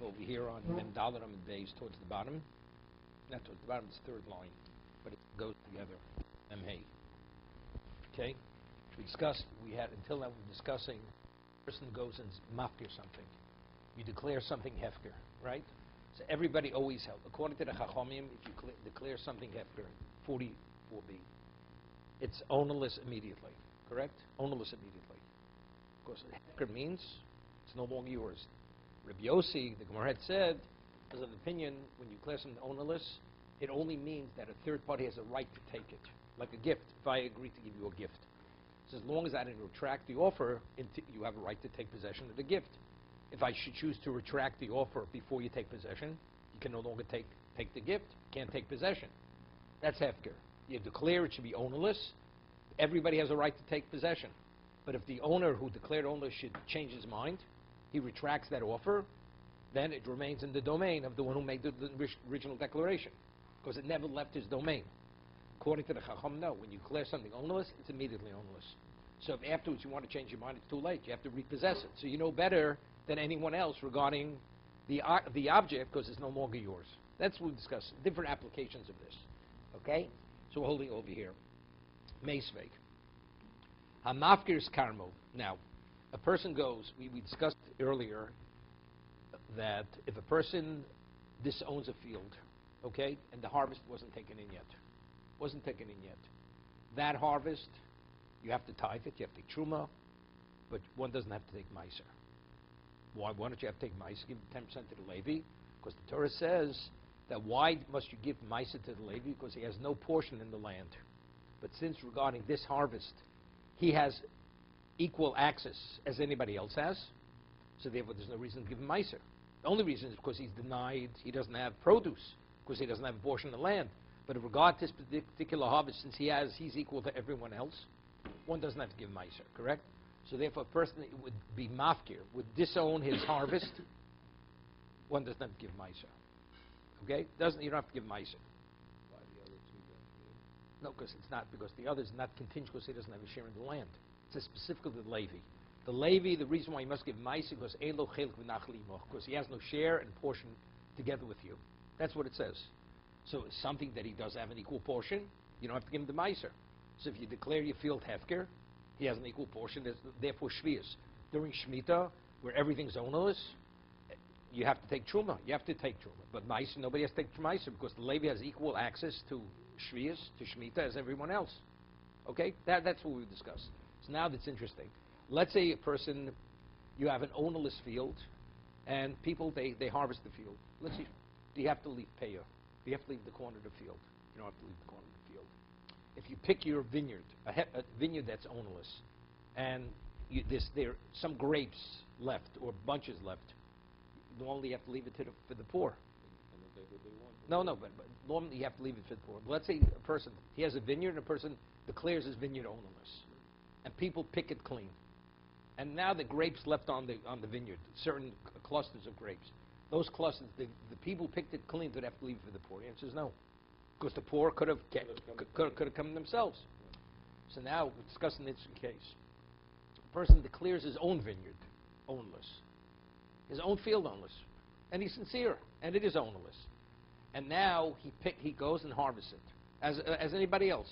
over here on Mem Dalet Amud Beis towards the bottom. Not towards the bottom, it's the third line, but it goes together. Mem Hey. Okay? We discussed, until now we're discussing, the person goes and mafkir something. You declare something hefker, right? So everybody always held. According to the Chachamim, if you declare something hefker, 44b, it's ownerless immediately, correct? Ownerless immediately. Of course, hefker means it's no longer yours. Rabbi Yossi, the Gemara had said, as an opinion, when you declare something ownerless, it only means that a third party has a right to take it, like a gift, if I agree to give you a gift. So as long as I didn't retract the offer, you have a right to take possession of the gift. If I should choose to retract the offer before you take possession, you can no longer take the gift. You can't take possession. That's hefker. You declare it should be ownerless. Everybody has a right to take possession. But if the owner who declared ownerless should change his mind, he retracts that offer, then it remains in the domain of the one who made the original declaration, because it never left his domain. According to the Chacham, no. When you declare something ownerless, it's immediately ownerless. So if afterwards you want to change your mind, it's too late. You have to repossess it. So you know better than anyone else regarding the object, because it's no longer yours. That's what we discussed, different applications of this. Okay? So we're holding over here. Meisveik. Hamafkir is karmo. Now, a person goes, we discussed earlier that if a person disowns a field, okay, and the harvest wasn't taken in yet, that harvest, you have to tithe it, you have to take truma, but one doesn't have to take meiser. Why don't you have to take meiser? Give 10% to the Levi, because the Torah says that why must you give meiser to the Levi? Because he has no portion in the land. But since regarding this harvest, he has equal access as anybody else has, so therefore there's no reason to give him meiser. The only reason is because he's denied, he doesn't have produce, because he doesn't have a portion of the land. But in regard to this particular harvest, since he's equal to everyone else, one doesn't have to give meiser, correct? So therefore a person that would be mafkir, would disown his harvest, one doesn't have to give meiser. Okay? You don't have to give meiser. Why the other two don't? No, because it's not, because the other is not contingent because he doesn't have a share in the land. It says specifically the Levi. The Levi, the reason why he must give meiser because elo chelik v'nachli imoch, because he has no share and portion together with you. That's what it says. So it's something that he does have an equal portion, you don't have to give him the meiser. So if you declare your field hefker, he has an equal portion, therefore shvius. During Shemitah, where everything's ownerless, you have to take truma. You have to take truma. But meiser, nobody has to take meiser because the Levi has equal access to shvius, to Shemitah, as everyone else. Okay? That's what we discussed. So now that's interesting. Let's say a person, you have an ownerless field, and people, they harvest the field. Let's see, do you have to leave payah? Do you have to leave the corner of the field? You don't have to leave the corner of the field. If you pick your vineyard, a vineyard that's ownerless, and there are some grapes left or bunches left, normally you have to leave it for the poor. And if they want. No, but normally you have to leave it for the poor. But let's say a person, he has a vineyard, and a person declares his vineyard ownerless, and people pick it clean. And now the grapes left on the vineyard, certain clusters of grapes. Those clusters, the people picked it clean, so they have to leave it for the poor. The answer is no, because the poor could have come themselves. So now we're discussing this case. A person declares his own vineyard ownerless, his own field ownerless, and he's sincere, and it is ownerless. And now he goes and harvests it as anybody else.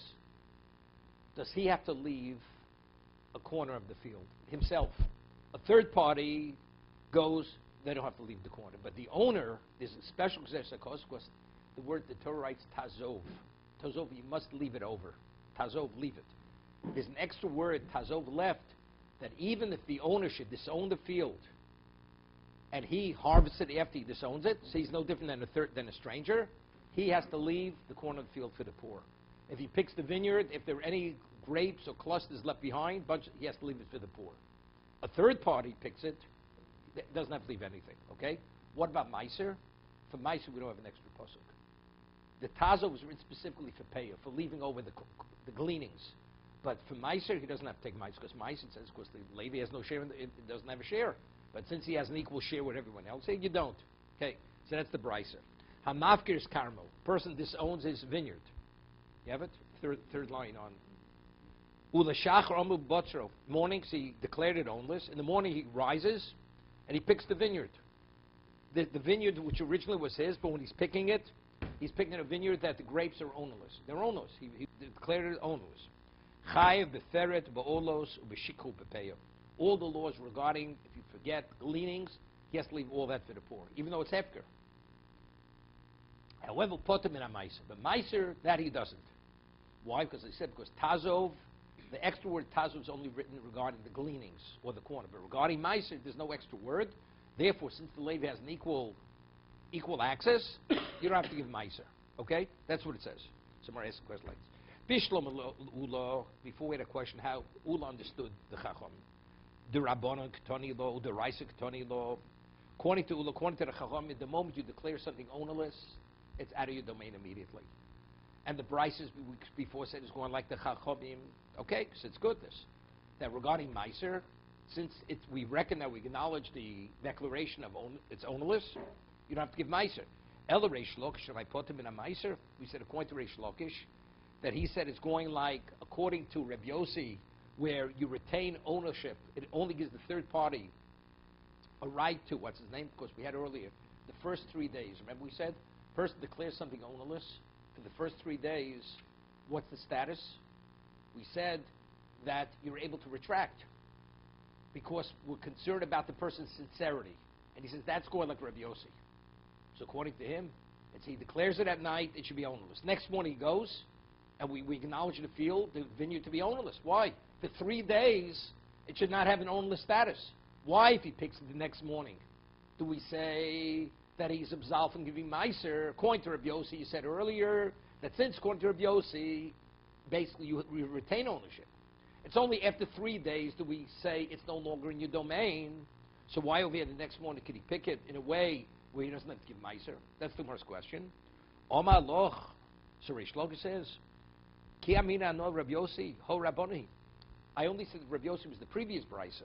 Does he have to leave a corner of the field himself? A third party goes, they don't have to leave the corner. But the owner, there's a special because the word the Torah writes tazov. Tazov, you must leave it over. Tazov, leave it. There's an extra word, tazov, left, that even if the owner should disown the field and he harvests it after he disowns it, so he's no different than a stranger, he has to leave the corner of the field for the poor. If he picks the vineyard, if there are any grapes or clusters left behind, he has to leave it for the poor. A third party picks it, doesn't have to leave anything, okay? What about meiser? For meiser, we don't have an extra pasuk. The tazo was written specifically for payah, for leaving over the gleanings. But for meiser, he doesn't have to take meiser, because meiser says, of course, the Levi has no share, it doesn't have a share. But since he has an equal share with everyone else, you don't. Okay, so that's the brisa. Hamafkir is karmo. Person disowns his vineyard. You have it? Third line on. Ulashachar amu botzro. Mornings he declared it ownless. In the morning he rises and he picks the vineyard. the vineyard, which originally was his, but when he's picking it, he's picking a vineyard that the grapes are ownerless. They're ownerless. He declared it ownerless. Chayev beferet ba'olos u'b'shikhu b'peyo. All the laws regarding, if you forget gleanings, he has to leave all that for the poor, even though it's hefker. However, potem in a meiser. But meiser, that he doesn't. Why? Because they said, because tazov, the extra word tazov is only written regarding the gleanings or the corner. But regarding meiser, there's no extra word. Therefore, since the Levi has an equal access, you don't have to give meiser. Okay? That's what it says. Somebody asked a question like this. Bishlom Ula, before we had a question how Ula understood the Chacham. The Rabbanon Ketoni law, the Raisa Ketoni law. According to Ula, according to the Chacham, the moment you declare something ownerless, it's out of your domain immediately. And the Brises we before said is going like the Chachamim. Okay, so it's good this. That regarding Meiser, since we reckon that we acknowledge the declaration of it's ownerless, you don't have to give Meiser. El Reish Lakish, should I put him in a Meiser? We said according to Reish Lakish, that he said it's going like, according to Reb Yossi, where you retain ownership. It only gives the third party a right to, what's his name? Because we had earlier, the first 3 days. Remember we said, person declares something ownerless. For the first 3 days, what's the status? We said that you're able to retract because we're concerned about the person's sincerity. And he says that's going like Rabbi Yossi. So according to him, it's he declares it at night, it should be ownerless. Next morning he goes, and we acknowledge the vineyard to be ownerless. Why? For 3 days, it should not have an ownerless status. Why, if he picks it the next morning? Do we say that he's absolved from giving Meiser? According to Rabbi Yossi, you said earlier that since, according to Rabbi Yossi, basically you retain ownership. It's only after 3 days do we say it's no longer in your domain. So why over here the next morning could he pick it in a way where he doesn't have to give Meiser? That's the first question. Omar Loch, so Reish Lakish says, Ki amina no Rabbi Yossi, ho Rabboni. I only said Rabbi Yossi was the previous brisa.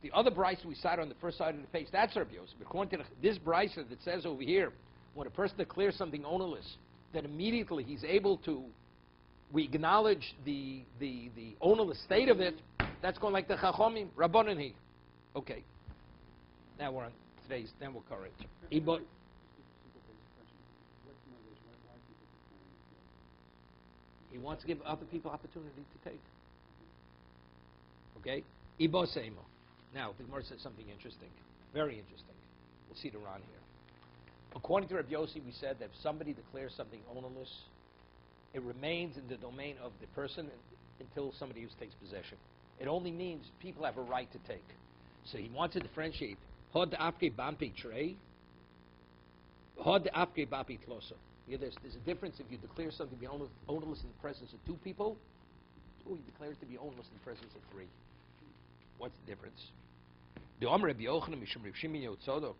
The other brisa we cited on the first side of the page, that's Rabbi Yossi. But according to this brisa that says over here, when a person declares something ownerless, that immediately he's able to, we acknowledge the ownerless state of it, that's going like the Chachomim, Rabbanan he. Okay. Now we're on today's, then we'll cover it. He wants to give other people opportunity to take. Okay? Ibo Seimo. Now, the Gemara says something interesting. Very interesting. We'll see the Ran here. According to Rabbi Yossi, we said that if somebody declares something ownerless, it remains in the domain of the person until somebody else takes possession. It only means people have a right to take. So he wants to differentiate. Hod afke bampi trei. Hod afke bampi tloso. There's a difference if you declare something to be ownerless in the presence of 2 people, or you declare it to be ownerless in the presence of 3. What's the difference? The Omer Rabbi Yochanan mishum Rav Shimon Yotzodok.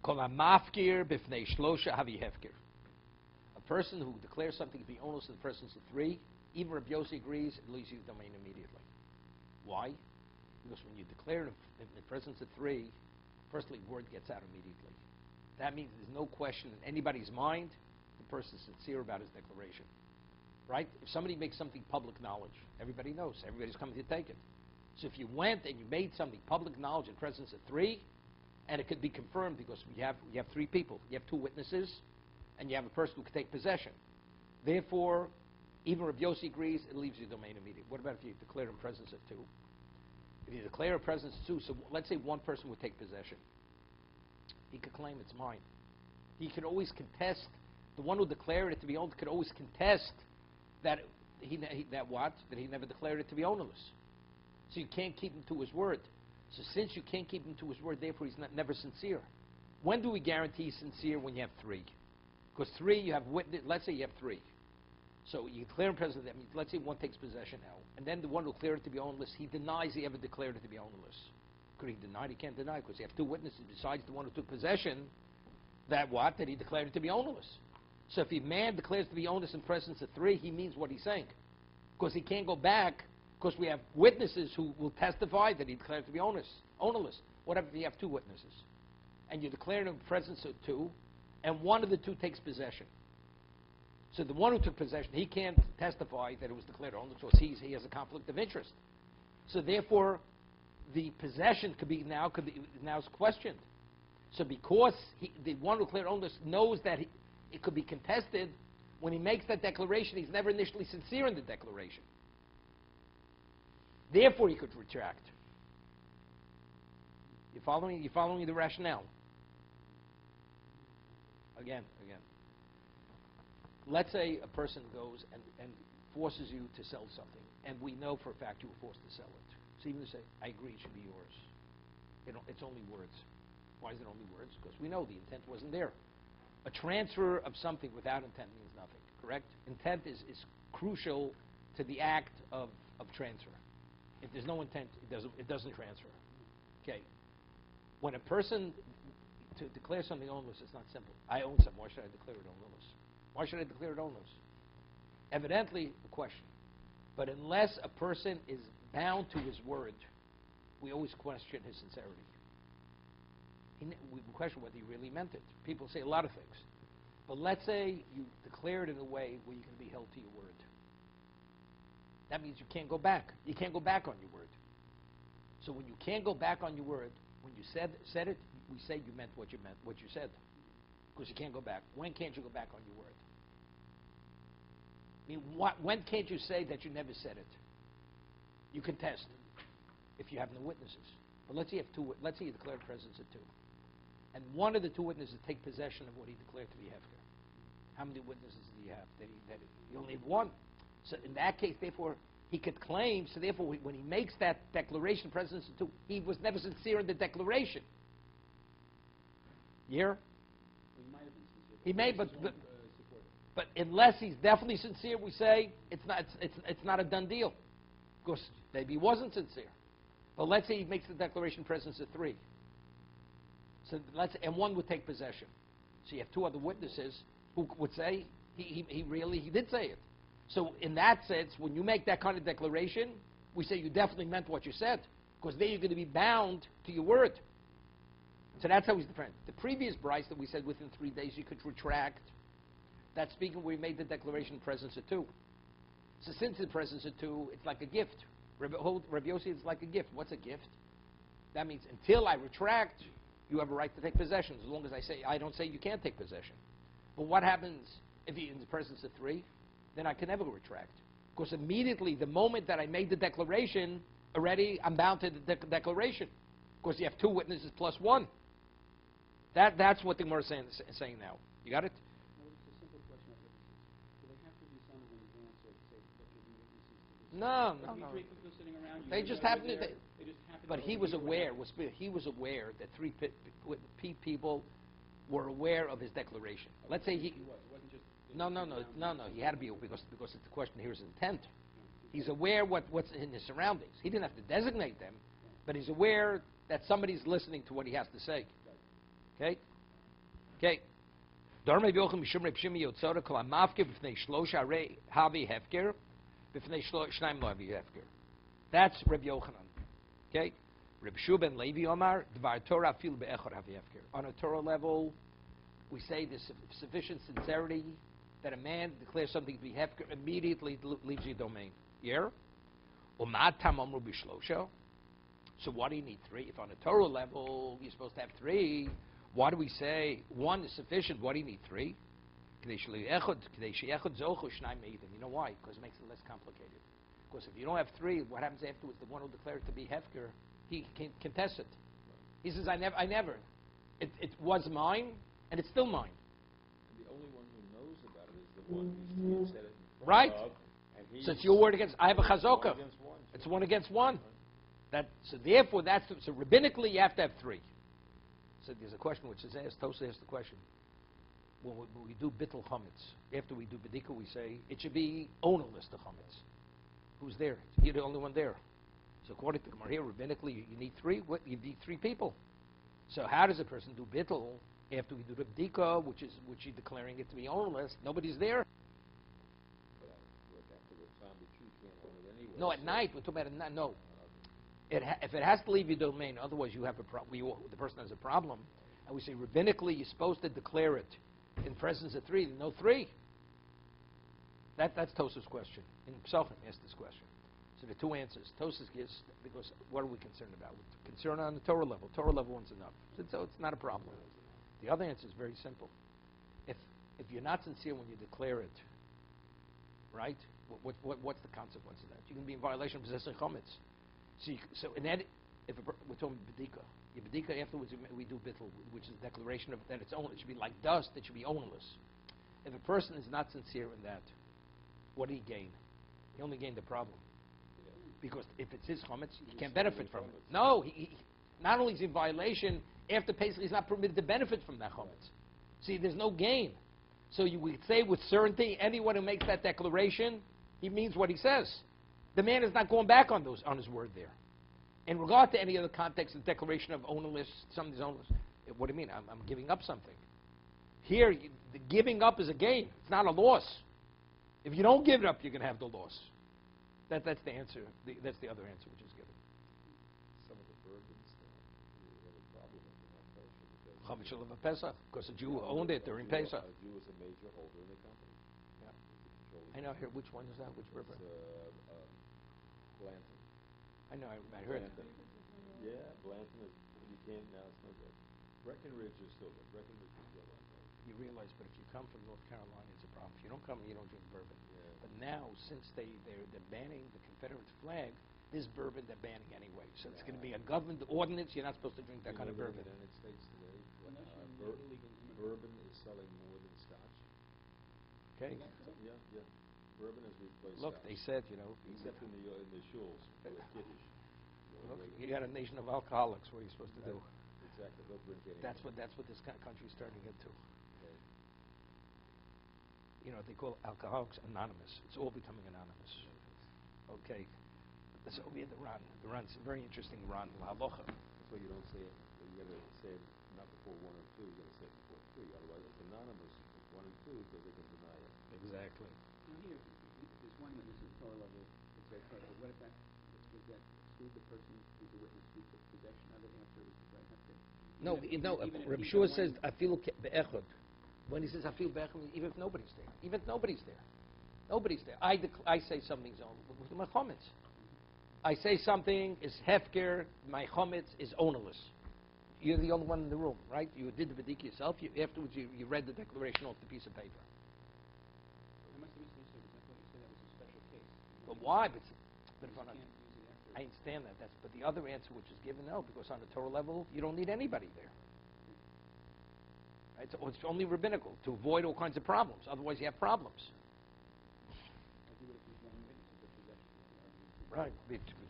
Kol hamafkir b'fnei shlosha havi hefkir. A person who declares something to be ownerless in the presence of 3, even Rabbi Yossi agrees, it leaves you the domain immediately. Why? Because when you declare it in the presence of 3, firstly, word gets out immediately. That means there's no question in anybody's mind the person is sincere about his declaration. Right? If somebody makes something public knowledge, everybody knows. Everybody's coming to take it. So if you went and you made something public knowledge in presence of 3, and it could be confirmed because you have 3 people. You have 2 witnesses, and you have a person who can take possession. Therefore, even Rabbi Yossi agrees, it leaves your domain immediately. What about if you declare in presence of 2? If you declare in presence of 2, so let's say one person would take possession. He could claim it's mine. He could always contest, the one who declared it to be owned could always contest that he never declared it to be ownerless. So you can't keep him to his word. So since you can't keep him to his word, therefore he's never sincere. When do we guarantee he's sincere? When you have 3. Because 3, you have witness, let's say you have 3. So you declare in presence of them, let's say one takes possession now, and then the one who declared it to be ownerless, he denies he ever declared it to be ownerless. Could he deny it? He can't deny it because you have 2 witnesses besides the one who took possession that he declared it to be ownerless. So if a man declares to be ownerless in presence of 3, he means what he's saying. Because he can't go back because we have witnesses who will testify that he declared to be ownerless. What if you have 2 witnesses? And you declare it in presence of 2, and one of the 2 takes possession. So the one who took possession, he can't testify that it was declared ownerless because he has a conflict of interest. So therefore, the possession could be now questioned. So because the one who declared owners knows that it could be contested, when he makes that declaration, he's never initially sincere in the declaration. Therefore, he could retract. You following? You following the rationale? Again. Let's say a person goes and forces you to sell something, and we know for a fact you were forced to sell it. So even to say, I agree, it should be yours. It's only words. Why is it only words? Because we know the intent wasn't there. A transfer of something without intent means nothing, correct? Intent is crucial to the act of transfer. If there's no intent, it doesn't transfer. Okay. When a person, to declare something ownless, it's not simple. I own something. Why should I declare it ownless? Why should I declare it ownless? Evidently, a question. But unless a person is bound to his word, we always question his sincerity. We question whether he really meant it. People say a lot of things. But let's say you declare it in a way where you can be held to your word. That means you can't go back. You can't go back on your word. So when you can't go back on your word, when you said it, we say you meant what you said. Because you can't go back. When can't you go back on your word? I mean, when can't you say that you never said it? You can test if you have no witnesses. But let's say you declared presence of two. And one of the two witnesses take possession of what he declared to be hefker. How many witnesses do you have? You only have one. So in that case, therefore, he could claim, so therefore, when he makes that declaration, presence of two, he was never sincere in the declaration. Yeah? He might have been sincere. He may, but unless he's definitely sincere, we say it's not a done deal. Because maybe he wasn't sincere. But let's say he makes the declaration presence of three. So and one would take possession. So you have two other witnesses who would say he did say it. So in that sense, when you make that kind of declaration, we say you definitely meant what you said. Because then you're going to be bound to your word. So that's how he's different. The previous Bryce that we said within 3 days you could retract, that's speaking where he made the declaration presence of two. So since the presence of two, it's like a gift. Rabbi Yossi, it's like a gift. What's a gift? That means until I retract, you have a right to take possession. As long as I don't say you can't take possession. But what happens if you're in the presence of three? Then I can never retract. Because immediately, the moment that I made the declaration, already I'm bound to the declaration. Because you have two witnesses plus one. That's what the Gemara is saying now. You got it? No, it's a simple question of witnesses. Do they have to be some in advance of, say, what your witnesses to this? No. Three people sitting around you. They just happened to... They just happened But to he was aware. around. He was aware that three people were aware of his declaration. Let's say he... It wasn't just... No. He had to be because the question here is intent. He's aware what's in his surroundings. He didn't have to designate them, but he's aware that somebody's listening to what he has to say. Okay. That's Reb Yochanan. Okay. Reb Shuben Levi Omar Dvar Torah fil be'echor havi hefker. On a Torah level, we say there's sufficient sincerity that a man declares something to be hefker, immediately leaves your domain. Yeah? So why do you need three? If on a Torah level you're supposed to have three, why do we say one is sufficient? Why do you need three? You know why? Because it makes it less complicated. Because if you don't have three, what happens afterwards? The one who declared it to be hefker, he can contest it. He says, I never. It was mine, and it's still mine. And the only one who knows about it is the one who said it. Right. And So it's your word against. I have a chazokah. One against one. It's one against one. So therefore, so rabbinically, you have to have three. So there's a question which is asked. Tosa asked the question. When we do bittul chametz, after we do bedika, we say it should be ownerless to chametz. Who's there? You're the only one there. So according to Gemara here, rabbinically, you need three. You need three people. So how does a person do bittul after we do the bedika, which is declaring it to be ownerless? Nobody's there. No, at night. We're talking about at night. No. If it has to leave your domain, otherwise you have a problem. The person has a problem. And we say rabbinically, you're supposed to declare it in presence of three. No three. That's Tosa's question. In Psachim, asked this question. So the two answers. Tosas gives, because what are we concerned about? We're concerned on the Torah level. Torah level one's enough. So it's not a problem. The other answer is very simple. If you're not sincere when you declare it, right? What's the consequence of that? You can be in violation of possessing chometz. So in that, we're talking bedika. Your bedika afterwards we do bittul, which is a declaration of that it's own. It should be like dust. It should be ownerless. If a person is not sincere in that, what did he gain? He only gained the problem. Because if it's his chometz, he can't benefit from it. No, he not only is he in violation, after Pesach he's not permitted to benefit from that chometz. See, there's no gain. So you would say with certainty, anyone who makes that declaration, he means what he says. The man is not going back on his word there. In regard to any other context, the declaration of ownerless, somebody's ownerless, what do you mean? I'm giving up something. Here, the giving up is a gain. It's not a loss. If you don't give it up, you're going to have the loss. That's the answer. That's the other answer which is given. Some of the bourbons we have a problem with in our culture Chametz of Pesach, because a Jew owned it during Pesach. A Jew is a major holder in the company. Yeah. I know. Here, which one is that? Which bourbon? Blanton. I know. I heard it. Yeah, Blanton is. You can't now. It's no good. Breckenridge is still good. Breckenridge is good. You realize, but if you come from North Carolina, it's a problem. If you don't come, you don't drink bourbon. Yeah. But now, since they're banning the Confederate flag, this bourbon they're banning anyway. So it's going to be a government ordinance. You're not supposed to drink that kind of bourbon. In the United States today, Bourbon bourbon is selling more than scotch. Okay. Yeah. Bourbon has replaced Look, scotch. they said, Except in the shuls, where Kiddush. Look, you got a nation of alcoholics. What are you supposed to do? Exactly. They'll drink anything. That's what this country's turning into. Okay. They call Alcoholics Anonymous. It's all becoming anonymous. Okay. So we had the Ran's a very interesting Ran, La Halacha. That's why you don't say it. You got to say it not before 1 or 2. You got to say it before 3. Otherwise, it's anonymous with 1 and 2 because they can deny it. Exactly. Now here, there's one witness at Torah level. It's very clear. But what if does that exclude the person who's a witness to possession of it after right after? No. Rabbi Shua says afilu be'echad. When he says afilu be'echad, even if nobody's there, nobody's there. I say something's on with my chometz. I say something is hefker. My chometz is ownerless. You're the only one in the room, right? You did the bedika yourself. Afterwards, you read the declaration off the piece of paper. I must have misunderstood because I thought you said that was a special case. But why? But if you can't use it after. I understand that. But the other answer, which is given, no, because on the Torah level, you don't need anybody there. Right? So it's only rabbinical to avoid all kinds of problems. Otherwise, you have problems. I do it if there's one witness of the possession. Right,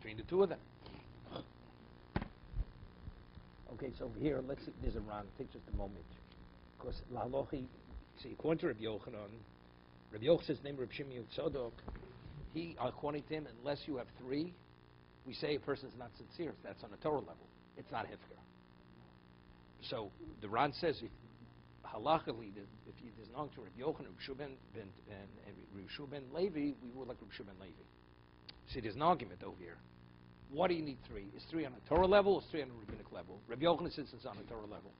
between the two of them. Okay, so over here, let's see, there's a Ran. Take just a moment. Because La Halachi, see, according to Rabbi Yochanan, Rabbi Yochanan says, name Rabbi Shimon Tzadok, he, according to him, unless you have 3, we say a person's not sincere. That's on the Torah level. It's not hefker. So the Ran says, halachically, if there's no to Rabbi Yochanan, Rabbi Shua ben Levi, we would like Rabbi Shua ben Levi. See, there's an argument over here. What do you need 3? Is 3 on a Torah level or is 3 on a rabbinic level? Rabbi Yochanan says it's on a Torah level.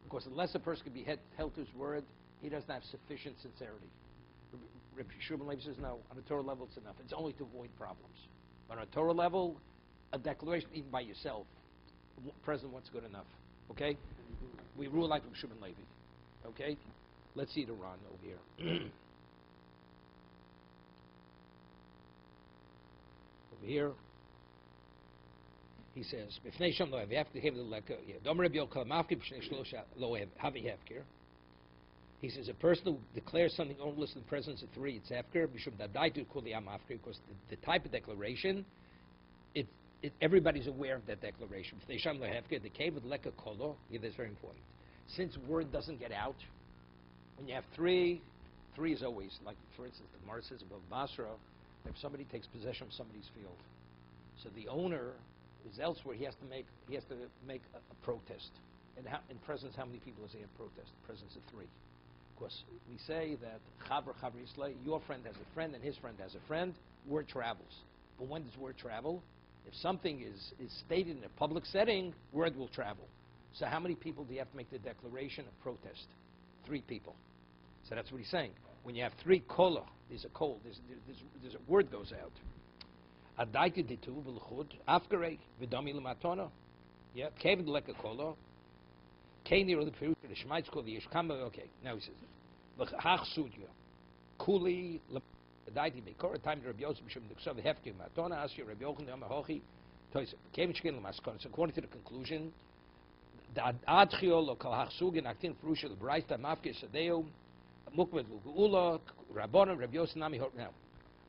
Because unless a person can be held to his word, he doesn't have sufficient sincerity. Rabbi Shua ben Levi says no, on a Torah level it's enough. It's only to avoid problems. But on a Torah level, a declaration even by yourself, present once good enough. Okay? We rule like Rabbi Shua ben Levi. Okay? Let's see the Ran over here. Over here, he says, he says, a person who declares something ownerless in the presence of 3, it's after, because the type of declaration, everybody's aware of that declaration. The cave with leka kolo, that's very important. Since word doesn't get out, when you have 3 is always, like for instance, the Gemara says about Basra, if somebody takes possession of somebody's field, so the owner is elsewhere, he has to make a protest. And in presence, how many people does he have protest? Presence of 3. Because we say that Chavra Yisrael, your friend has a friend and his friend has a friend, word travels. But when does word travel? If something is stated in a public setting, word will travel. So how many people do you have to make the declaration of protest? 3 people. So that's what he's saying. When you have 3 kola, there's a word goes out. Adaiti ditu v'luchud afgarei v'dami l'matona. Yeah, kevin leka kolo. Kaini or the Perush the Shemaitz called the Yishkama. Okay, now he says, "V'chach sudya kuli l'adaiti bekor time Rabbi Yosef b'shem d'ksav hefke matona asher Rabbi Yochanan Amahochi tois kevin shkin l'maskon." So according to the conclusion, the adchio lo kal hachsugin aktin Perush the Braita mafke sadeu mukmed l'geula rabbanon Rabbi Yosef Nami. Now,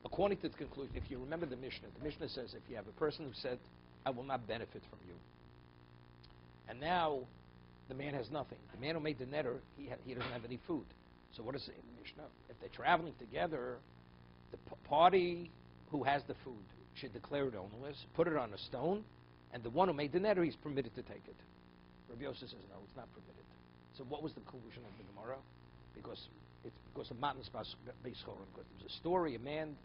according to the conclusion, if you remember the Mishnah says if you have a person who said, "I will not benefit from you," and now the man has nothing. The man who made the netter, he doesn't have any food. So what does it say in the Mishnah? If they're traveling together, the party who has the food should declare it ownerless, put it on a stone, and the one who made the netter, he's permitted to take it. Rabbi Yosef says, no, it's not permitted. So what was the conclusion of the Gemara? Because of Matnas Beis Choron. Because there was a story, a man's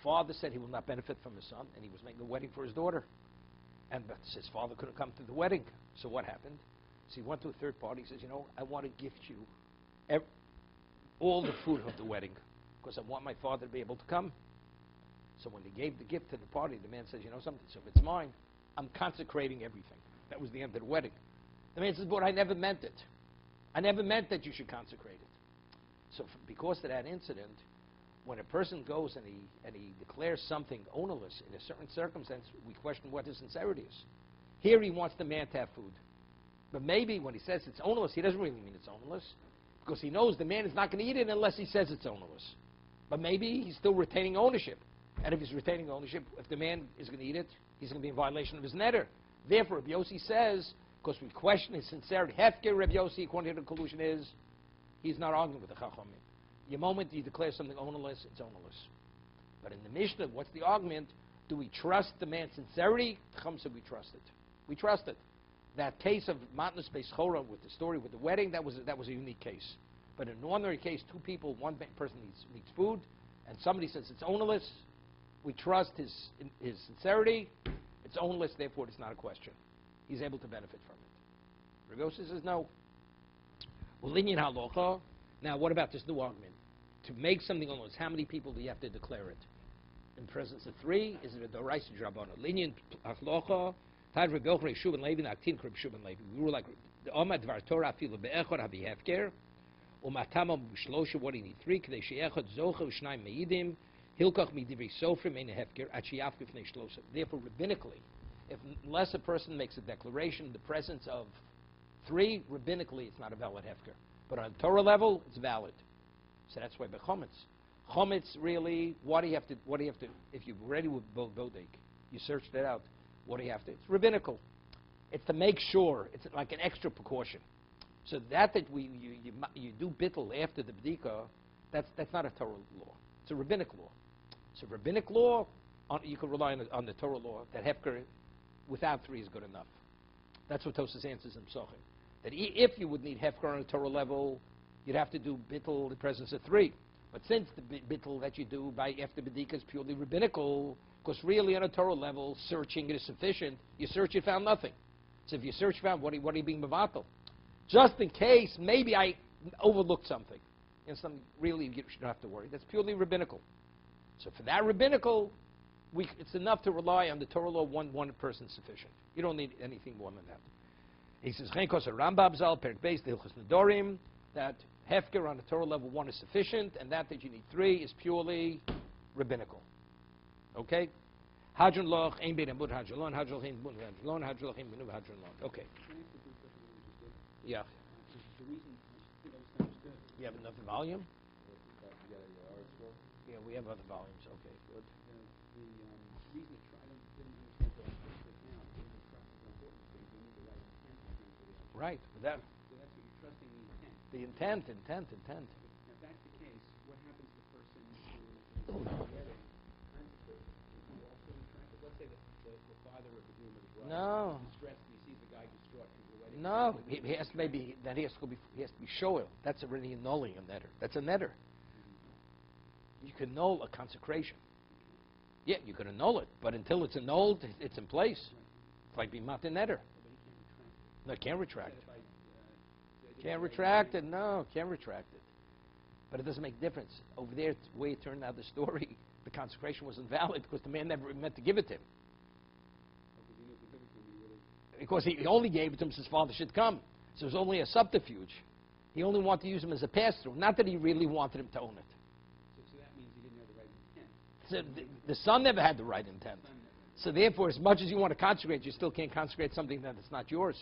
father said he will not benefit from his son, and he was making a wedding for his daughter. And his father couldn't come to the wedding. So what happened? So he went to a third party. He says, I want to gift you all the food of the wedding because I want my father to be able to come. So when they gave the gift to the party, the man says, something? So if it's mine, I'm consecrating everything. That was the end of the wedding. The man says, but I never meant it. I never meant that you should consecrate it. So because of that incident, when a person goes and he declares something ownerless in a certain circumstance, we question what his sincerity is. Here he wants the man to have food. But maybe when he says it's ownerless, he doesn't really mean it's ownerless, because he knows the man is not going to eat it unless he says it's ownerless. But maybe he's still retaining ownership. And if he's retaining ownership, if the man is going to eat it, he's going to be in violation of his netter. Therefore, Rabbi Yossi says, because we question his sincerity, Hefker Rabbi Yossi, according to the conclusion, is he's not arguing with the Chachamim. The moment you declare something ownerless, it's ownerless. But in the Mishnah, what's the argument? Do we trust the man's sincerity? Chacham said we trust it. We trust it. That case of Matnas Beis Choron with the story with the wedding, that was a unique case. But in an ordinary case, two people, one person needs food, and somebody says it's ownerless. We trust his sincerity. It's ownerless, therefore it's not a question. He's able to benefit from it. Rabbi Yossi says no. Well, linyan halacha. Now, what about this new argument? To make something ownerless, how many people do you have to declare it? In presence of 3, is it a doraisa drabana? Linyan halacha. We were like the Omad Dvar Torah Afilu Be'echor Habi Hefker Umatama B'Shlosha. What do you need? 3 Kadei She'echad Zocha V'Shnayim Meidim Hilkach Midivri Sofrim Ein Hefker Achiyaf B'Fnei Shlosha. Therefore, rabbinically, unless a person makes a declaration in the presence of 3, rabbinically, it's not a valid Hefker. But on Torah level, it's valid. So that's why by Chometz, really, what do you have to? If you're ready with Bodek, you searched it out. What do you have to? It's rabbinical. It's to make sure. It's like an extra precaution. So that you do bittul after the bdika, that's not a Torah law. It's a rabbinic law. So rabbinic law, you can rely on the Torah law that hefker without 3 is good enough. That's what Tosas answers in Psochim. That if you would need hefker on a Torah level, you'd have to do bittul in the presence of 3. But since the bittul that you do by after bdika is purely rabbinical, because really on a Torah level, searching it is sufficient. You search, you found nothing. So if you search, found, what are you being mevatel? Just in case, maybe I overlooked something. Really, you shouldn't have to worry. That's purely rabbinical. So for that rabbinical, it's enough to rely on the Torah law, one person sufficient. You don't need anything more than that. He says, Rambam Zal, Perek Beis, Hilchos Nedarim, that hefker on the Torah level 1 is sufficient, and that you need 3 is purely rabbinical. Okay? Hadron loch, ein bein amud hadron lon, hadron loch, ein bein hadron lon, hadron loch, ein bein hadron lon. Okay. Yeah. The reason I think I just understood. You have another volume? You got your hour scroll? Yeah, we have other volumes. Okay, good. The reason I didn't understand what I understood now, the reason trust is so important is because you need the right intent to bring to the action. Right. So that's what you're trusting, the intent. The intent. Now, if that's the case, what happens to the person who is getting consecrated? Is he also retracted? Let's say the father of the groom or the bride No. is distressed and he sees the guy distraught because the wedding. No, he has to be shoel. That's already annulling a netter. That's a netter. You can annul a consecration. Yeah, you can annul it, but until it's annulled, it's in place. It's like being mat netter. No, can't retract it. Can't retract it. No, can't retract it. But it doesn't make difference. Over there, the way it turned out the story, the consecration wasn't valid because the man never meant to give it to him. Because he only gave it to him so his father should come. So it was only a subterfuge. He only wanted to use him as a pass-through, not that he really wanted him to own it. So that means he didn't have the right intent. So the son never had the right intent. So therefore, as much as you want to consecrate, you still can't consecrate something that's not yours.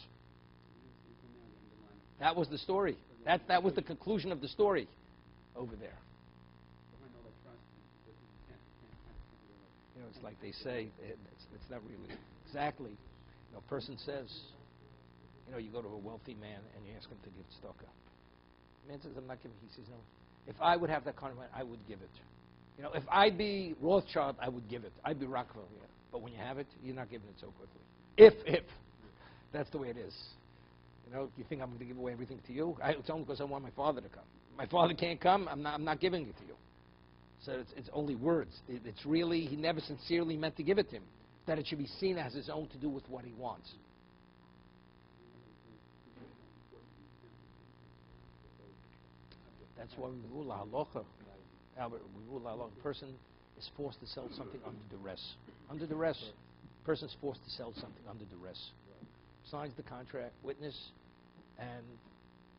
That was the story. That was the conclusion of the story over there. Behind all that trust, there's intent. You know, it's like they say, it's not really exactly. You know, a person says, you know, you go to a wealthy man and you ask him to give tzedakah. The man says, I'm not giving. He says, no. If I would have that kind of money, I would give it. You know, if I'd be Rothschild, I would give it. I'd be Rockefeller. Yeah. But when you have it, you're not giving it so quickly. If. That's the way it is. You know, you think I'm going to give away everything to you? It's only because I want my father to come. My father can't come, I'm not giving it to you. So it's only words. It's really, he never sincerely meant to give it to him. That it should be seen as his own to do with what he wants. That's why we rule halacha. Albert, we rule halacha. A person is forced to sell something under duress. Under duress. A person is forced to sell something under duress. Signs the contract, witness, and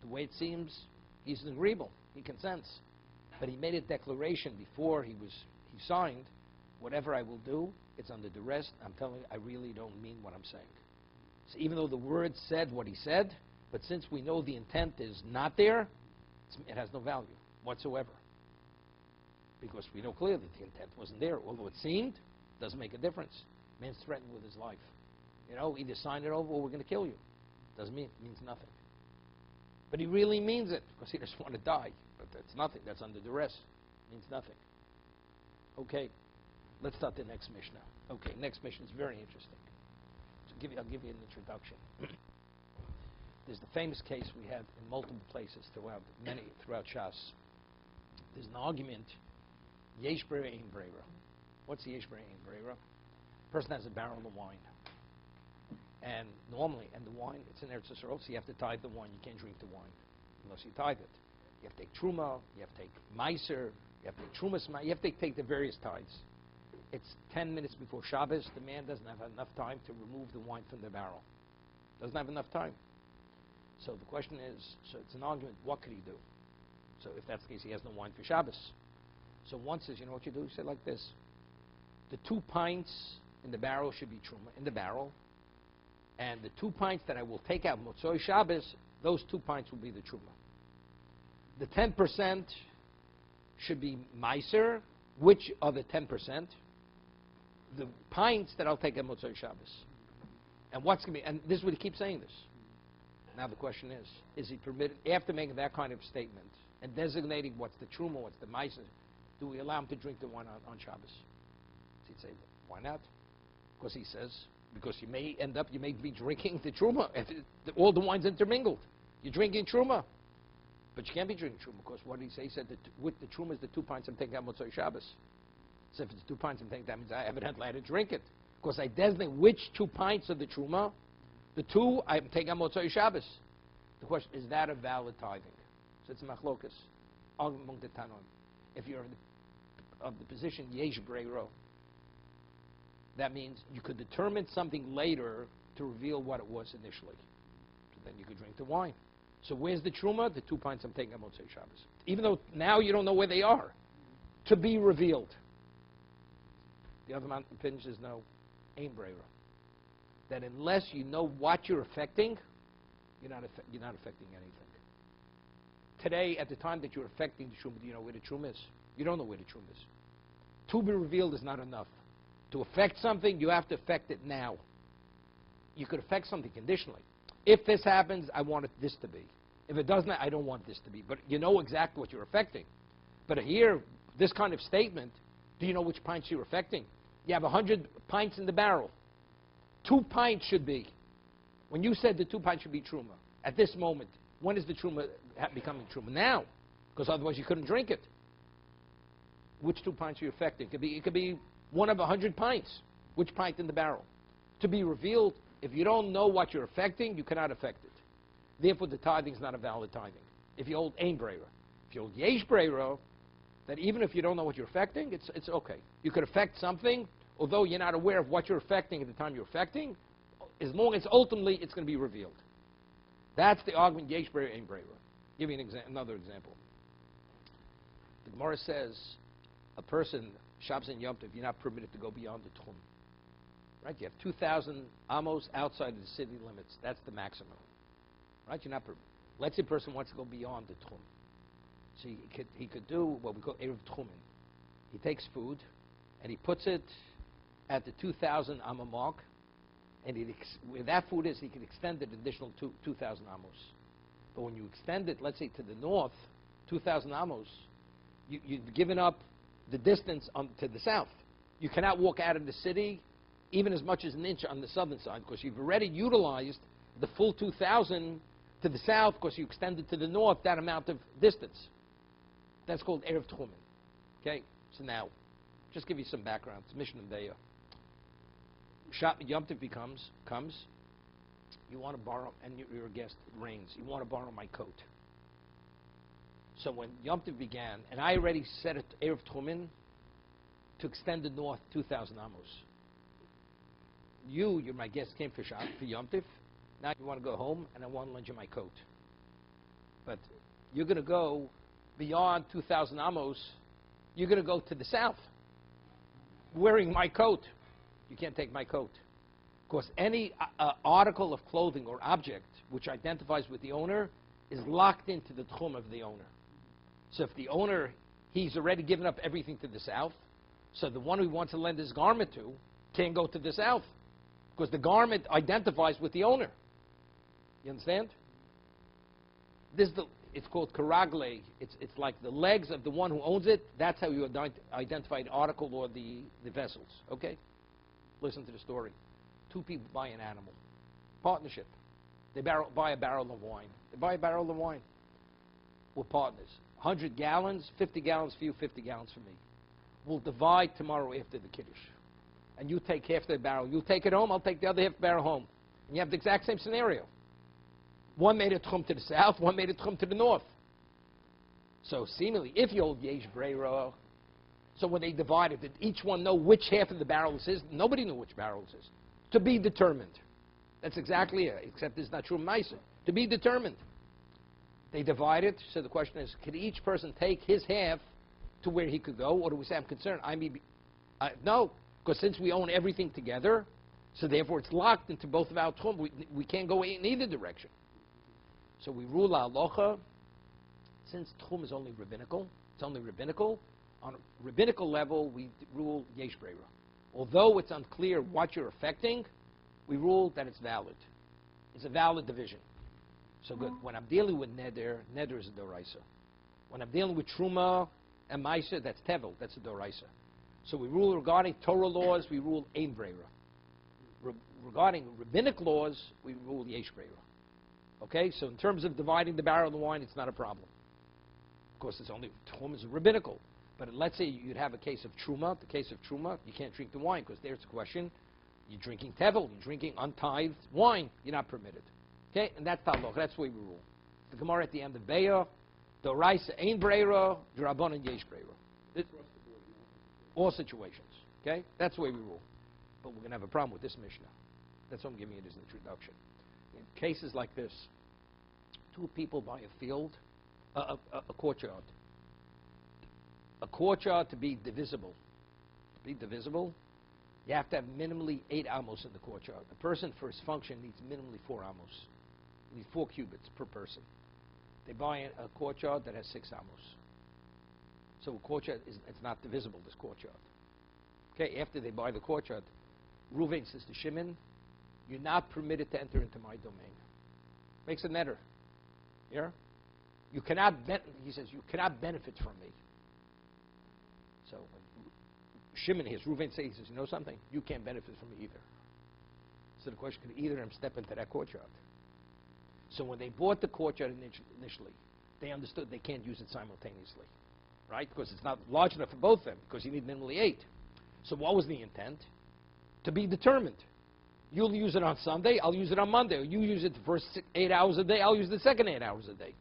the way it seems, he's agreeable. He consents. But he made a declaration before he signed, whatever I will do, it's under duress. I'm telling you, I really don't mean what I'm saying. So even though the word said what he said, but since we know the intent is not there, it has no value whatsoever. Because we know clearly that the intent wasn't there. Although it seemed, it doesn't make a difference. Man's threatened with his life. You know, either sign it over or we're going to kill you. Doesn't mean, it means nothing. But he really means it because he doesn't want to die. But that's nothing. That's under duress. It means nothing. Okay, let's start the next Mishnah. Okay, next Mishnah is very interesting. So I'll give you an introduction. There's the famous case we have in multiple places throughout Shas. There's an argument, Yesh Breira Ein Breira. What's the Yesh Breira Ein Breira? A person has a barrel of wine. And normally, the wine, it's in Eretz Yisrael, so you have to tithe the wine. You can't drink the wine unless you tithe it. You have to take Truma, you have to take Meiser, you have to take Trumas, you have to take the various tithes. It's 10 minutes before Shabbos. The man doesn't have enough time to remove the wine from the barrel. Doesn't have enough time. So the question is, so it's an argument, what could he do? So if that's the case, he has no wine for Shabbos. So one says, you know what you do? You say like this. The 2 pints in the barrel should be Truma, in the barrel. And the 2 pints that I will take out Motzoi Shabbos, those 2 pints will be the Truma. The 10% should be Meiser, which are the 10%. The pints that I'll take out Motzoi Shabbos. And what's going to be, and this is what he keeps saying this. Now the question is he permitted, after making that kind of statement, and designating what's the Truma, what's the Meiser, do we allow him to drink the wine on Shabbos? So he'd say, why not? Because he says, because you may be drinking the Truma. All the wine's intermingled. You're drinking Truma. But you can't be drinking Truma, because what did he say? He said that with the Truma is the 2 pints I'm taking out Motzoi Shabbos. So if it's 2 pints I'm taking, that means I evidently had to drink it. Because I designate which 2 pints of the Truma, the 2 I'm taking out Motzoi Shabbos. The question, is that a valid tithing? So it's a machlokas. Among the Tanoim. If you're of the position Yesh Breiro, that means you could determine something later to reveal what it was initially. So then you could drink the wine. So where's the Truma? The 2 pints I'm taking on Motzei Shabbos. Even though now you don't know where they are. To be revealed. The other mountain Pinchas know, Ein Breira. That unless you know what you're affecting, you're not affecting anything. Today, at the time that you're affecting the Truma, do you know where the Truma is? You don't know where the Truma is. To be revealed is not enough. To affect something, you have to affect it now. You could affect something conditionally. If this happens, I want this to be. If it doesn't, I don't want this to be. But you know exactly what you're affecting. But here, this kind of statement, do you know which pints you're affecting? You have 100 pints in the barrel. 2 pints should be. When you said the 2 pints should be Truma, at this moment, when is the Truma becoming Truma? Now. Because otherwise you couldn't drink it. Which 2 pints are you affecting? It could be one of 100 pints. Which pint in the barrel? To be revealed, if you don't know what you're affecting, you cannot affect it. Therefore, the tithing is not a valid tithing. If you hold Ein Breira. If you hold Yesh Breira, that even if you don't know what you're affecting, it's okay. You could affect something, although you're not aware of what you're affecting at the time you're affecting, as long as ultimately it's going to be revealed. That's the argument, yesh breira, ein breira. Give you another example. The Gemara says a person, Shabbos and Yom Tov, you're not permitted to go beyond the Tchum. Right? You have 2,000 amos outside of the city limits. That's the maximum. Right? You're not permitted. Let's say a person wants to go beyond the Tchum. So he could do what we call Erev Tchumen. He takes food and he puts it at the 2,000 amma mark, and where that food is, he can extend it an additional 2,000 amos. But when you extend it, let's say to the north, 2,000 amos, you've given up the distance to the south. You cannot walk out of the city even as much as an inch on the southern side, because you've already utilized the full 2,000 to the south, because you extended to the north that amount of distance. That's called Erev Tchumen. Okay? So now, just give you some background. It's Mishnah Deya. Yom Tov comes, you want to borrow, and you're a guest, it rains, you want to borrow my coat. So when Yom Tov began, and I already set it Erev Tchumen to extend the north 2,000 amos. You're my guest, came for Yom Tov. Now you want to go home, and I want to lend you my coat. But you're going to go beyond 2,000 amos. You're going to go to the south, wearing my coat. You can't take my coat. Because any article of clothing or object which identifies with the owner is locked into the tchum of the owner. So if the owner, he's already given up everything to the south, so the one who wants to lend his garment to can't go to the south, because the garment identifies with the owner. You understand? It's called karagle. It's like the legs of the one who owns it. That's how you identify the article or the vessels. Okay? Listen to the story. Two people buy an animal. Partnership. They buy a barrel of wine. They buy a barrel of wine. We're partners. 100 gallons, 50 gallons for you, 50 gallons for me. We'll divide tomorrow after the Kiddush. And you take half the barrel. You take it home, I'll take the other half barrel home. And you have the exact same scenario. One made a tchum to the south, one made a tchum to the north. So seemingly, if you hold yesh breira, so when they divided, did each one know which half of the barrel this is? Nobody knew which barrel this is. To be determined. That's exactly it, except it's not true Maisa. To be determined. They divided, so the question is, could each person take his half to where he could go, or do we say, I'm concerned, no, because since we own everything together, so therefore it's locked into both of our tchum, we can't go in either direction. So we rule halacha, since tchum is only rabbinical, it's only rabbinical, on a rabbinical level, we rule yesh breira. Although it's unclear what you're affecting, we rule that it's valid. It's a valid division. So good. When I'm dealing with neder is a doraisa. When I'm dealing with truma and maisa, that's tevel, that's a doraisa. So we rule regarding Torah laws, we rule ein breira. Regarding rabbinic laws, we rule yesh breira. Okay, so in terms of dividing the barrel of the wine, it's not a problem. Of course, it's only tchum is rabbinical. But let's say you'd have a case of truma. The case of truma, you can't drink the wine, because there's a question. You're drinking tevel, you're drinking untithed wine, you're not permitted. Okay, and that's taloch. That's the way we rule. The Gemara at the end of Beya, doraisa ein breira, d'rabbanan yesh breira. All situations. Okay, that's the way we rule. But we're going to have a problem with this Mishnah. That's why I'm giving it as an introduction. In cases like this, two people buy a field, a courtyard. A courtyard to be divisible. To be divisible, you have to have minimally 8 amos in the courtyard. A person, for his function, needs minimally 4 amos. You need 4 cubits per person. They buy a courtyard that has 6 amos. So a courtyard it's not divisible, this courtyard. Okay, after they buy the courtyard, Reuven says to Shimon, you're not permitted to enter into my domain. Makes a netter. Yeah? You cannot, he says, you cannot benefit from me. So when Shimon hears Reuven say, he says, you know something? You can't benefit from me either. So the question, could either of them step into that courtyard? So when they bought the courtyard initially, they understood they can't use it simultaneously. Right? Because it's not large enough for both of them, because you need minimally 8. So what was the intent? To be determined. You'll use it on Sunday, I'll use it on Monday. Or you use it the first 8 hours a day, I'll use the second 8 hours a day.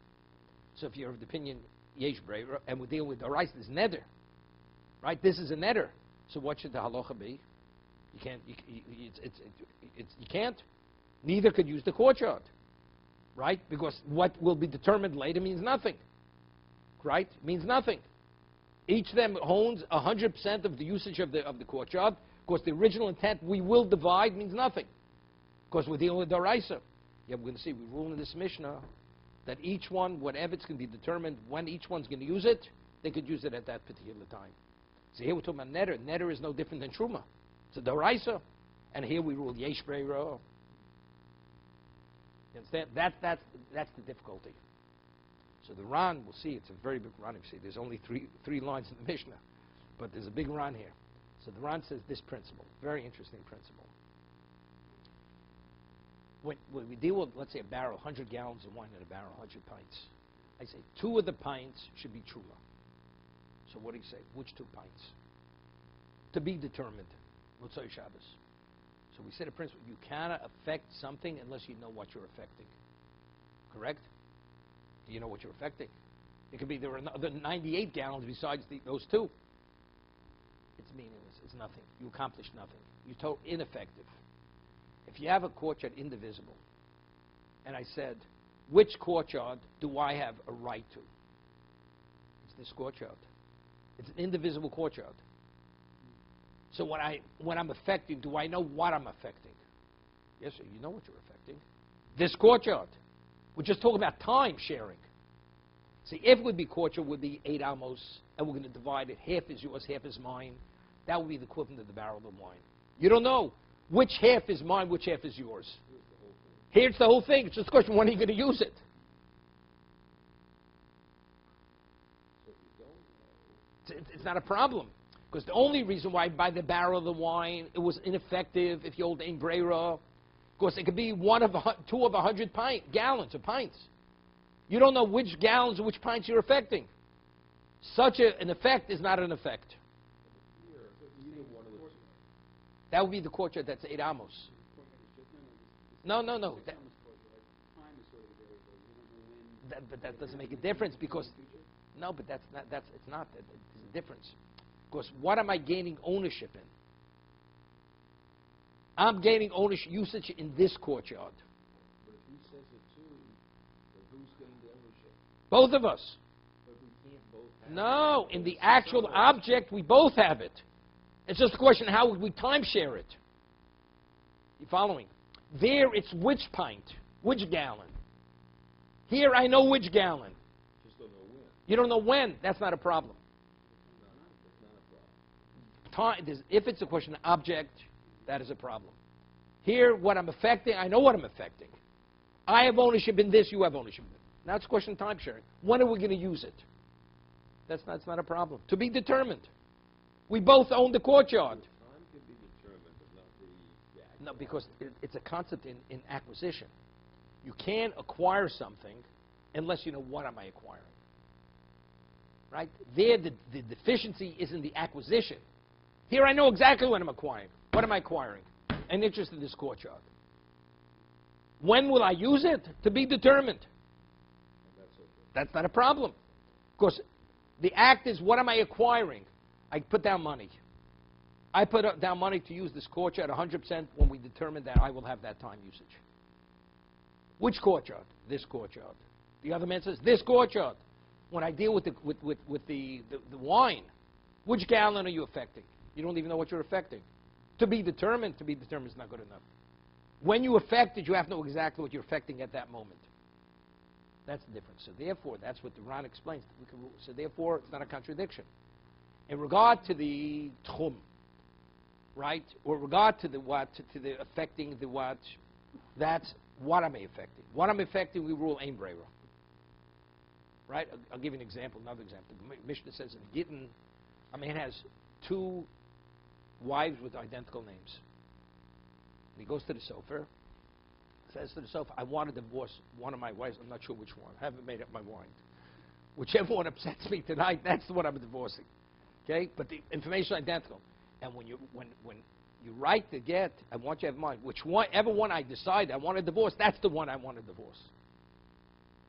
So if you're of the opinion, yesh breira, and we're dealing with the rice. This neder, right? This is a neder. So what should the halacha be? You can't. You can't. Neither could use the courtyard, right? Because what will be determined later means nothing, right? Means nothing. Each of them owns 100% of the usage of the courtyard. Of course, the original intent, we will divide, means nothing. Because we're dealing with Daraisa. Yeah, we're going to see, we rule in this Mishnah that each one, whatever it's going to be determined, when each one's going to use it, they could use it at that particular time. So here we're talking about Neder. Neder is no different than Truma. It's a Daraisa. And here we rule Yesh Breira. You understand? That's the difficulty. So the Ran, we'll see, it's a very big Ran. You see, there's only three lines in the Mishnah. But there's a big Ran here. So the Ran says this principle, very interesting principle. When we deal with, let's say, a barrel, 100 gallons of wine in a barrel, 100 pints, I say 2 of the pints should be Truma. So what do you say? Which 2 pints? To be determined. Motzei Shabbos. So we said a principle, you cannot affect something unless you know what you're affecting. Correct? Do you know what you're affecting? It could be there are another 98 gallons besides those 2. It's meaningless. It's nothing. You accomplish nothing. You're totally ineffective. If you have a courtyard indivisible, and I said, which courtyard do I have a right to? It's this courtyard. It's an indivisible courtyard. So when I'm affecting, do I know what I'm affecting? Yes, sir, you know what you're affecting. This courtyard. We're just talking about time sharing. See, if it would be courtyard, it would be 8 amos, and we're going to divide it. Half is yours, half is mine. That would be the equivalent of the barrel of wine. You don't know which half is mine, which half is yours. Here's the whole thing. It's just a question, when are you going to use it? It's not a problem. Because the only reason why by the barrel of the wine, it was ineffective if you hold ein breira. Of course, it could be 2 of 100 gallons or pints. You don't know which gallons or which pints you're affecting. Such an effect is not an effect. That would be the courtyard that's 8 amos. No. But that doesn't make a difference because no, but it's not. There's a difference. Because what am I gaining ownership in? I'm gaining ownership usage in this courtyard. But if he says it too, then who's getting the ownership? Both of us. But we can't both have No, it. in the actual object, we both have it. It's just a question of how we timeshare it. You following? There, it's which pint, which gallon. Here, I know which gallon. Just don't know when. You don't know when. That's not a problem. If it's a question of object, that is a problem. Here, what I'm affecting, I know what I'm affecting. I have ownership in this, you have ownership in it. Now it's a question of time sharing. When are we going to use it? That's not a problem. To be determined. We both own the courtyard. Time can be determined, but not the act. No, because it's a concept in acquisition. You can't acquire something unless you know what am I acquiring. Right? There, the deficiency is in the acquisition. Here I know exactly what I'm acquiring. What am I acquiring? An interest in this courtyard. When will I use it? To be determined. That's not a problem. Of course, the act is what am I acquiring? I put down money. I put down money to use this courtyard 100% when we determine that I will have that time usage. Which courtyard? This courtyard. The other man says, this courtyard. When I deal with the wine, which gallon are you affecting? You don't even know what you're affecting. To be determined is not good enough. When you affect it, you have to know exactly what you're affecting at that moment. That's the difference. So therefore, that's what the Ran explains. So therefore, it's not a contradiction. In regard to the tchum, right, or regard to the what, to the affecting the what, that's what am I affecting. What I'm affecting, we rule ein breira. Right? I'll give you an example, another example. The Mishnah says in Gittin, a man has 2 wives with identical names. He goes to the sofer, says to the sofer, I want to divorce one of my wives. I'm not sure which one. I haven't made up my mind. Whichever one upsets me tonight, that's the one I'm divorcing. Okay? But the information is identical. And when you write the get, I want you to have in mind, whichever one I decide I want to divorce, that's the one I want to divorce.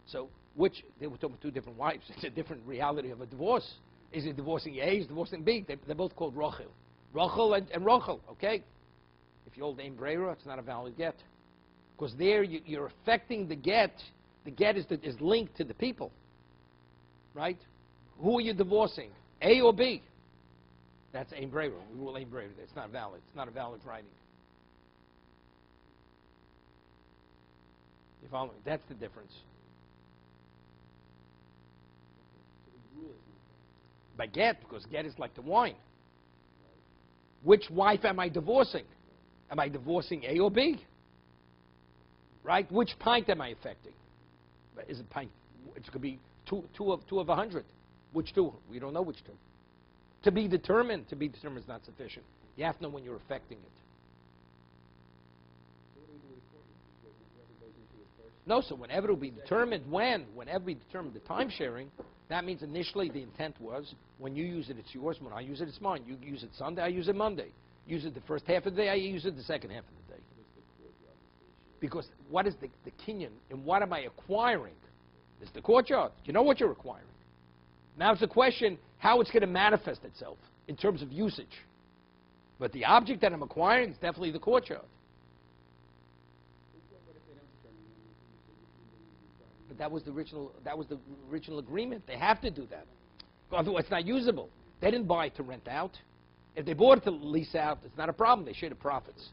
So which they were talking about two different wives. It's a different reality of a divorce. Is he divorcing A? Is he divorcing B? They're both called Rochel. Rochel and Rochel, okay? If you hold name Brera, it's not a valid get. Because there you're affecting the get. The get is linked to the people, right? Who are you divorcing, A or B? That's Ein Brera. We rule Ein Brera. It's not valid. It's not a valid writing. You follow me? That's the difference. By get, because get is like the wine. Which wife am I divorcing? Am I divorcing A or B? Right? Which pint am I affecting? Is it pint? It could be two of 100. Which two? We don't know which two. To be determined is not sufficient. You have to know when you're affecting it. No, so whenever it will be determined, whenever we determine the time sharing, that means initially the intent was, when you use it, it's yours. When I use it, it's mine. You use it Sunday, I use it Monday. Use it the first half of the day, I use it the second half of the day. Because what is the kinyan, and what am I acquiring? It's the courtyard. You know what you're acquiring. Now it's the question how it's going to manifest itself in terms of usage. But the object that I'm acquiring is definitely the courtyard. But that was the original agreement. They have to do that. Otherwise, it's not usable. They didn't buy it to rent out. If they bought it to lease out, it's not a problem. They share the profits.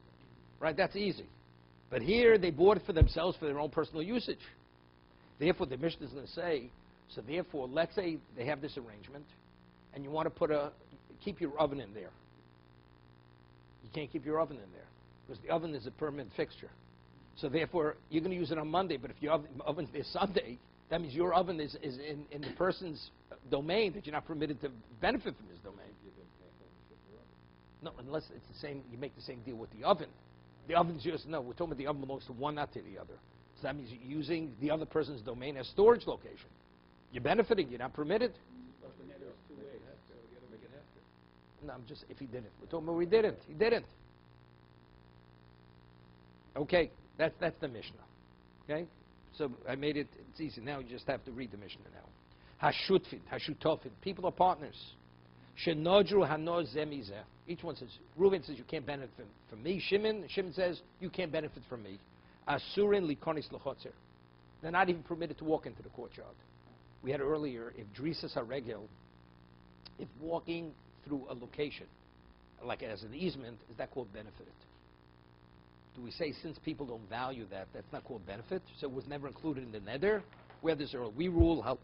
Right? That's easy. But here, they bought it for themselves for their own personal usage. Therefore, the Mishnah is going to say, so therefore, let's say they have this arrangement, and you want to keep your oven in there. You can't keep your oven in there, because the oven is a permanent fixture. So therefore, you're going to use it on Monday, but if your oven is Sunday, that means your oven is in the person's domain, that you're not permitted to benefit from his domain. No, unless it's the same, you make the same deal with the oven. The oven's yours. No, we're talking about the oven belongs to one, not to the other. So that means you're using the other person's domain as storage location. You're benefiting, you're not permitted. No, I'm just, if he didn't. We're talking about he didn't. He didn't. Okay, that's the Mishnah. Okay? So I made it, it's easy. Now you just have to read the Mishnah now. Hashutfin, Hashutofin. People are partners. Shenodru hanoz zemizeh. Each one says, Reuben says, you can't benefit from me. Shimon says, you can't benefit from me. Asurin likonis lechotzer. They're not even permitted to walk into the courtyard. We had earlier, if drisas haregel, if walking through a location, like as an easement, is that called benefit? Do we say since people don't value that, that's not called benefit? So it was never included in the neder? Where there's earlier, we rule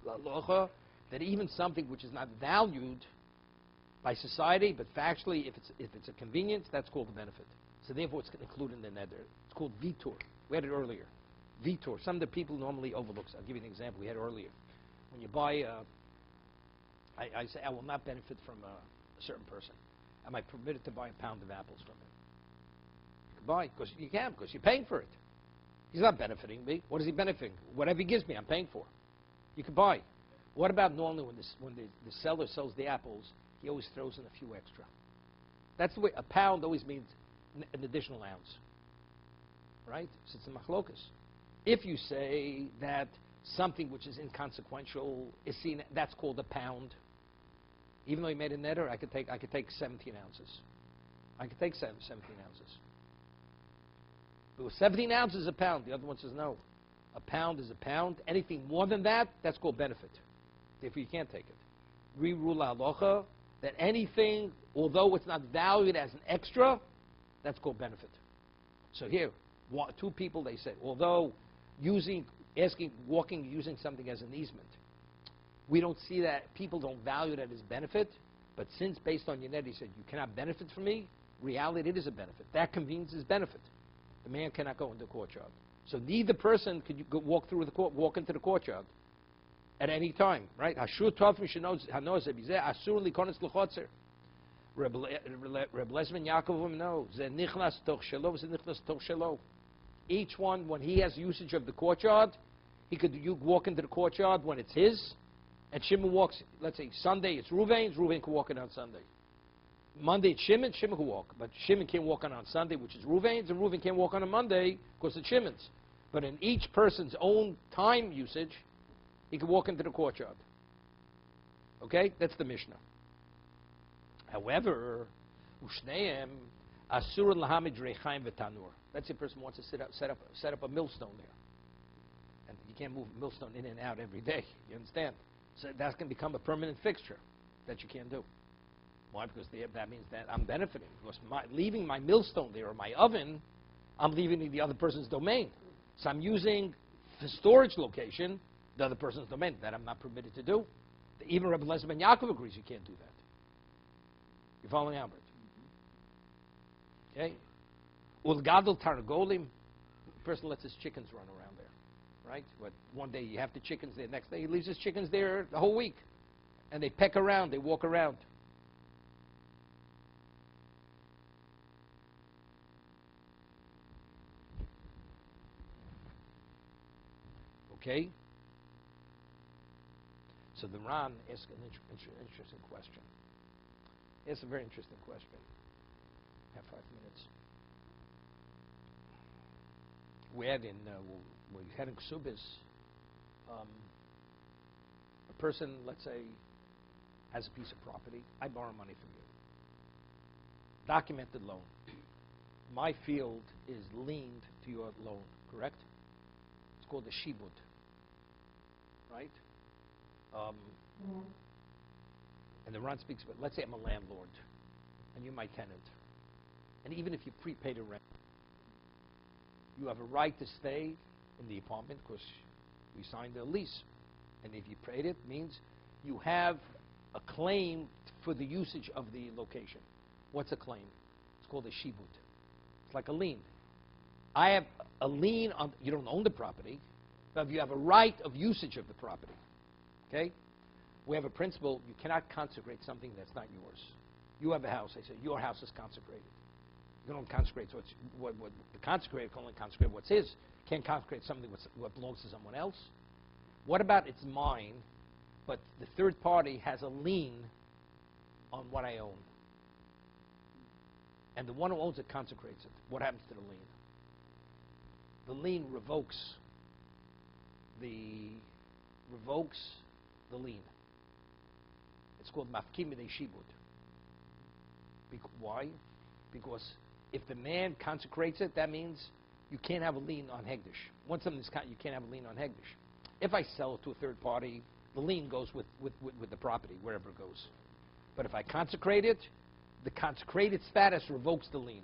halacha that even something which is not valued by society, but factually, if it's a convenience, that's called a benefit. So therefore, it's included in the neder. It's called vitor. We had it earlier. Vitor. Some of the people normally overlook. I'll give you an example. We had earlier. When you buy, I say, I will not benefit from a certain person. Am I permitted to buy a pound of apples from him? You can buy, because you can, because you're paying for it. He's not benefiting me. What is he benefiting? Whatever he gives me, I'm paying for. You can buy. What about normally when the seller sells the apples, he always throws in a few extra. That's the way, a pound always means an additional ounce. Right? So it's a machlokas. If you say that something which is inconsequential is seen, that's called a pound. Even though he made a netter, I could take 17 ounces. I could take 17 ounces. But with 17 ounces a pound, the other one says no. A pound is a pound. Anything more than that, that's called benefit. Therefore, you can't take it. We rule halacha that anything, although it's not valued as an extra, that's called benefit. So here, two people, they said, although walking, using something as an easement, we don't see that, people don't value that as benefit, but since based on your net, he said, you cannot benefit from me, reality, it is a benefit. That convenience is benefit. The man cannot go into the courtyard. So neither person could walk into the courtyard at any time, right? Ashur tofim shenoz zebizeh asur likonis lechotzer. Reb Lezman Yaakov no ze nichnas toch shelo ze nichnas toch shelo. Each one, when he has usage of the courtyard, he could walk into the courtyard when it's his. And Shimon walks, let's say Sunday it's Reuven's, Reuven can walk in on Sunday. Monday it's Shimon can walk. But Shimon can't walk on Sunday, which is Reuven's, and Reuven can't walk on a Monday because it's Shimon's. But in each person's own time usage, He can walk into the courtyard. Okay? That's the Mishnah. However, Ushneim Asur Lahamid Rechaim V'Tanur. That's the person who wants to set up a millstone there. And you can't move a millstone in and out every day. You understand? So that's going to become a permanent fixture that you can't do. Why? Because that means that I'm benefiting. Because leaving my millstone there or my oven, I'm leaving the other person's domain. So I'm using the storage location, the other person's domain, that I'm not permitted to do. Even Rabbi Eliezer ben Yaakov agrees you can't do that. You following, Albert? Okay? Ulgadol Targolim, the person lets his chickens run around there, right? But one day you have the chickens there, next day he leaves his chickens there the whole week. And they peck around, they walk around. Okay? So the Ran asks an interesting question. It's a very interesting question. Have 5 minutes. We had we had in Ksubis, a person, let's say, has a piece of property. I borrow money from you. Documented loan. My field is liened to your loan, correct? It's called a shibud, right? And the Ran speaks about, let's say I'm a landlord, and you're my tenant. And even if you prepaid a rent, you have a right to stay in the apartment because we signed a lease. And if you paid it, means you have a claim for the usage of the location. What's a claim? It's called a shibud. It's like a lien. I have a lien on, you don't own the property, but you have a right of usage of the property. Okay? We have a principle, you cannot consecrate something that's not yours. You have a house, I say, your house is consecrated. You don't consecrate, so it's, what the consecrator can only consecrate what's his. Can't consecrate something what belongs to someone else. What about it's mine, but the third party has a lien on what I own? And the one who owns it consecrates it. What happens to the lien? The lien revokes the lien. It's called mafkim midei shibud. Why? Because if the man consecrates it, that means you can't have a lien on hegdish. Once something's you can't have a lien on hegdish. If I sell it to a third party, the lien goes with the property, wherever it goes. But if I consecrate it, the consecrated status revokes the lien.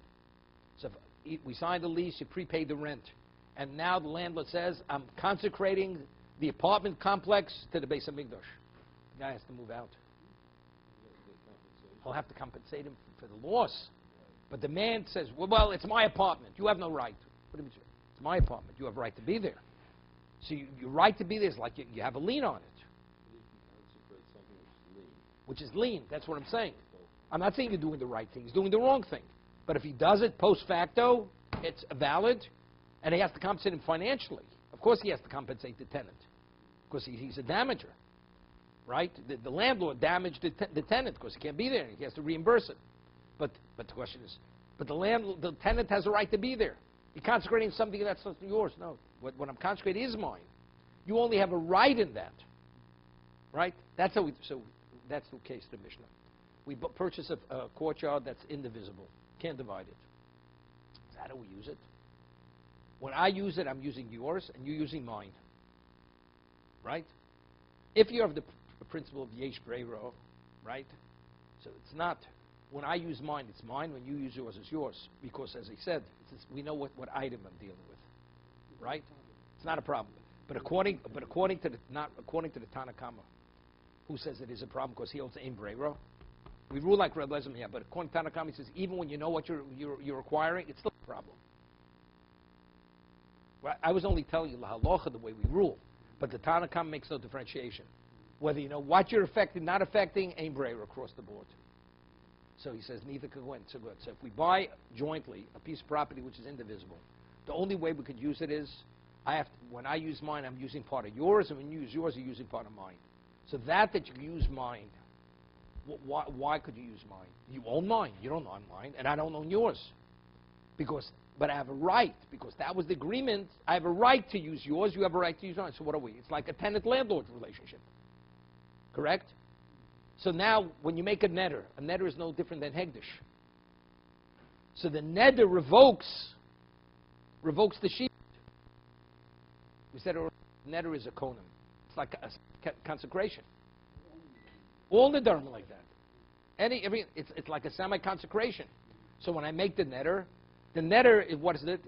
So if we signed the lease, you prepaid the rent, and now the landlord says, I'm consecrating the apartment complex to the Beis Hamikdash. The guy has to move out. He'll have to compensate him for the loss. But the man says, well, it's my apartment. You have no right. What do you mean? It's my apartment. You have a right to be there. So your right to be there is like you have a lien on it. Which is lien. That's what I'm saying. I'm not saying you're doing the right thing. He's doing the wrong thing. But if he does it post facto, it's valid, and he has to compensate him financially. Of course he has to compensate the tenant, because he's a damager, right? The landlord damaged the tenant because he can't be there, and he has to reimburse it. But the question is, but the tenant has a right to be there. You're consecrating something that's not yours. No, what I'm consecrating is mine. You only have a right in that, right? That's how so that's the case of the Mishnah. We purchase a courtyard that's indivisible. Can't divide it. So how do we use it? When I use it, I'm using yours, and you're using mine. Right? If you have the principle of yesh breiro, right? So it's not, when I use mine, it's mine. When you use yours, it's yours. Because, as I said, we know what item I'm dealing with. Right? It's not a problem. But according to the Tanna Kama, who says it is a problem because he owns ein breiro, we rule like Rabbi Eliezer, yeah, but according to Tanna Kama, he says even when you know what you're acquiring, it's still a problem. Well, I was only telling you la halacha, the way we rule, but the Tanna Kama makes no differentiation. Whether you know what you're affecting, not affecting, ein breiro across the board. So he says neither can win. So good. So if we buy jointly a piece of property which is indivisible, the only way we could use it is when I use mine, I'm using part of yours, and when you use yours, you're using part of mine. So that you use mine. Why could you use mine? You own mine. You don't own mine, and I don't own yours. Because but I have a right, because that was the agreement. I have a right to use yours, you have a right to use mine. So what are we? It's like a tenant-landlord relationship. Correct? So now, when you make a neder is no different than hegdish. So the neder revokes the sheep. We said neder is a konim. It's like a consecration. All nedarim are like that. It's like a semi-consecration. So when I make the neder, what is it?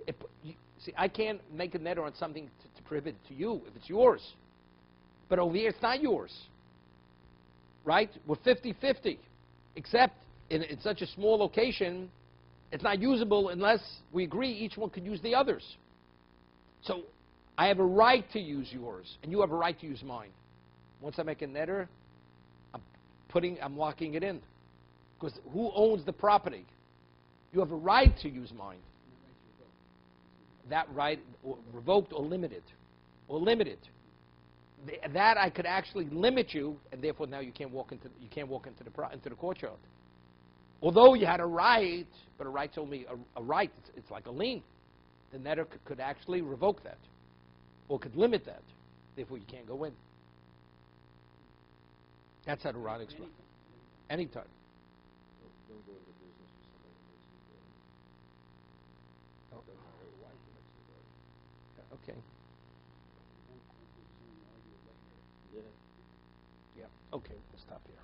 See, I can't make a neder on something to prohibit to you if it's yours. But over here, it's not yours. Right? We're 50-50. Except in such a small location, it's not usable unless we agree each one could use the others. So I have a right to use yours, and you have a right to use mine. Once I make a neder, I'm locking it in. Because who owns the property? You have a right to use mine. That right, revoked or limited. Or limited. That I could actually limit you, and therefore now you can't walk into the courtyard. Although you had a right, but a right's only a right. It's like a lien. The neder could actually revoke that, or could limit that. Therefore, you can't go in. That's how the Ron explains. Anytime. Don't go into business with somebody that makes you good. Oh. Doesn't matter why he makes you good. Okay. Yeah. Yeah. Okay. We'll stop here.